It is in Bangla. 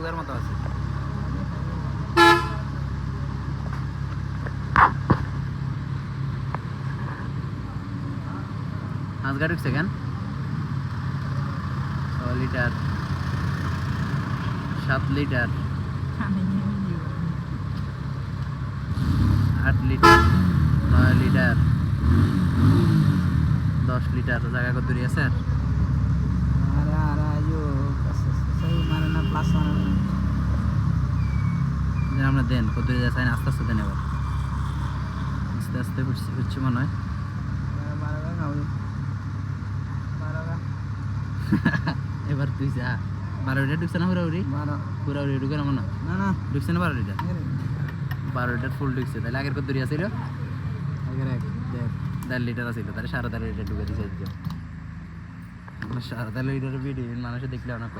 ওদের মতো আছে। পাঁচ গাড়ি উঠছে কেন? 6 litre, 7 litre, 8 litre, 9 litre, 10 litre. জায়গা কত দূরে আছে? আমরা দেন কত দূরে যাচ্ছেন, আস্তে আস্তে দেন। এবার আস্তে আস্তে হচ্ছে মনে হয়। এবার তুই যা। 12 লিটার ঢুকছে না পুরাপুরি? পুরাপুরি ঢুকে না মনে হয়। না ঢুকছে না 12 লিটার। 12 লিটার ফুল ঢুকছে। তাহলে আগের কত দূরে আছিল? আগের 1.5 লিটার আছিল। তাহলে 3.5 লিটার ঢুকে দিয়েছে। 3.5 লিটার ভিডিও মানুষে দেখলে অনেক